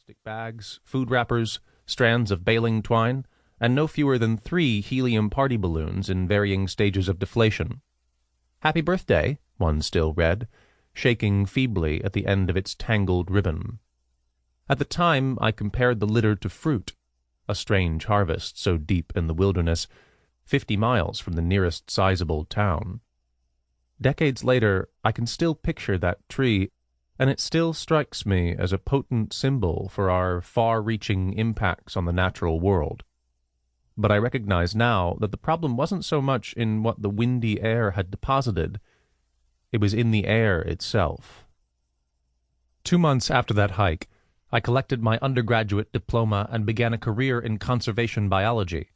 plastic bags, food wrappers, strands of baling twine, and no fewer than 3 helium party balloons in varying stages of deflation. "Happy birthday," one still read, shaking feebly at the end of its tangled ribbon. At the time, I compared the litter to fruit, a strange harvest so deep in the wilderness, 50 miles from the nearest sizable town. Decades later, I can still picture that tree, and it still strikes me as a potent symbol for our far-reaching impacts on the natural world. But I recognize now that the problem wasn't so much in what the windy air had deposited, it was in the air itself. 2 months after that hike, I collected my undergraduate diploma and began a career in conservation biology.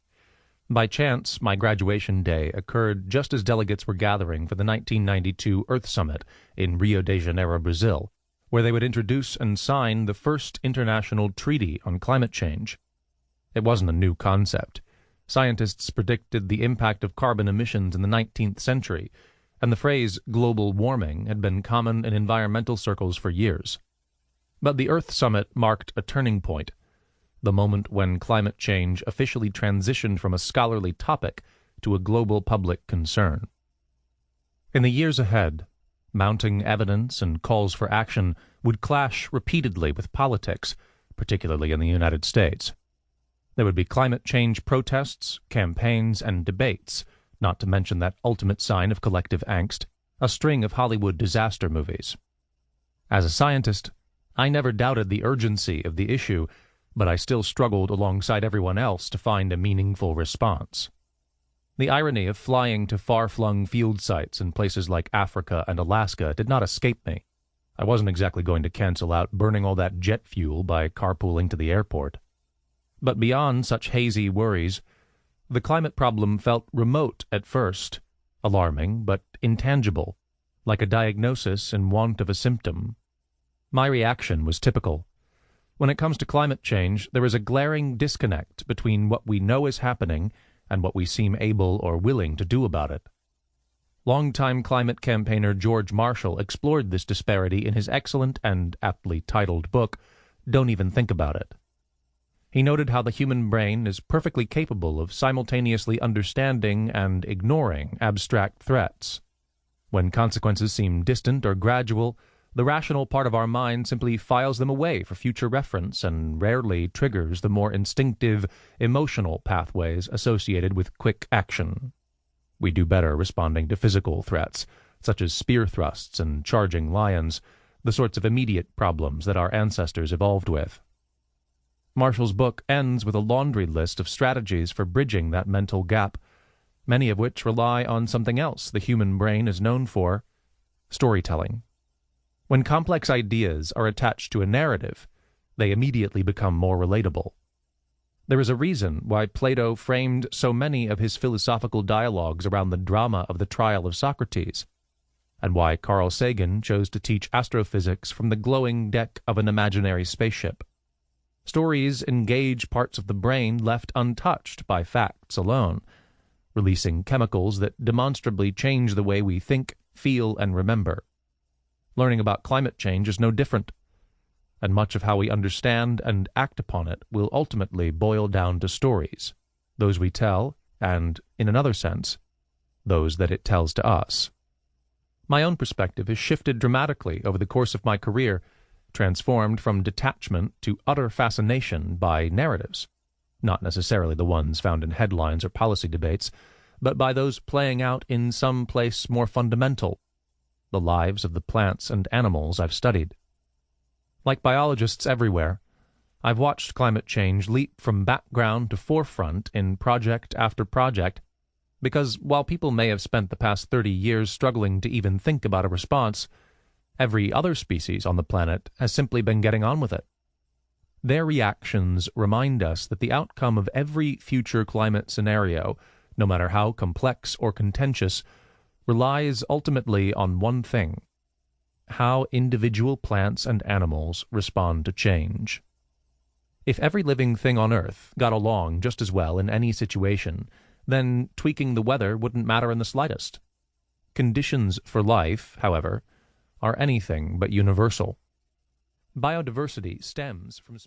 By chance, my graduation day occurred just as delegates were gathering for the 1992 Earth Summit in Rio de Janeiro, Brazil, where they would introduce and sign the first international treaty on climate change. It wasn't a new concept. Scientists predicted the impact of carbon emissions in the 19th century, and the phrase global warming had been common in environmental circles for years. But the Earth Summit marked a turning point, the moment when climate change officially transitioned from a scholarly topic to a global public concern. In the years ahead, mounting evidence and calls for action would clash repeatedly with politics, particularly in the United States. There would be climate change protests, campaigns, and debates, not to mention that ultimate sign of collective angst, a string of Hollywood disaster movies. As a scientist, I never doubted the urgency of the issue, but I still struggled alongside everyone else to find a meaningful response. The irony of flying to far-flung field sites in places like Africa and Alaska did not escape me. I wasn't exactly going to cancel out burning all that jet fuel by carpooling to the airport. But beyond such hazy worries, the climate problem felt remote at first, alarming but intangible, like a diagnosis in want of a symptom. My reaction was typical. When it comes to climate change, there is a glaring disconnect between what we know is happening and what we seem able or willing to do about it. Longtime climate campaigner George Marshall explored this disparity in his excellent and aptly titled book, Don't Even Think About It. He noted how the human brain is perfectly capable of simultaneously understanding and ignoring abstract threats. When consequences seem distant or gradual, the rational part of our mind simply files them away for future reference and rarely triggers the more instinctive, emotional pathways associated with quick action. We do better responding to physical threats, such as spear thrusts and charging lions, the sorts of immediate problems that our ancestors evolved with. Marshall's book ends with a laundry list of strategies for bridging that mental gap, many of which rely on something else the human brain is known for: storytelling. When complex ideas are attached to a narrative, they immediately become more relatable. There is a reason why Plato framed so many of his philosophical dialogues around the drama of the trial of Socrates, and why Carl Sagan chose to teach astrophysics from the glowing deck of an imaginary spaceship. Stories engage parts of the brain left untouched by facts alone, releasing chemicals that demonstrably change the way we think, feel, and remember. Learning about climate change is no different, and much of how we understand and act upon it will ultimately boil down to stories, those we tell, and, in another sense, those that it tells to us. My own perspective has shifted dramatically over the course of my career, transformed from detachment to utter fascination by narratives, not necessarily the ones found in headlines or policy debates, but by those playing out in some place more fundamental, the lives of the plants and animals I've studied. Like biologists everywhere, I've watched climate change leap from background to forefront in project after project, because while people may have spent the past 30 years struggling to even think about a response, every other species on the planet has simply been getting on with it. Their reactions remind us that the outcome of every future climate scenario, no matter how complex or contentious, relies ultimately on one thing: how individual plants and animals respond to change. If every living thing on Earth got along just as well in any situation, then tweaking the weather wouldn't matter in the slightest. Conditions for life, however, are anything but universal. Biodiversity stems from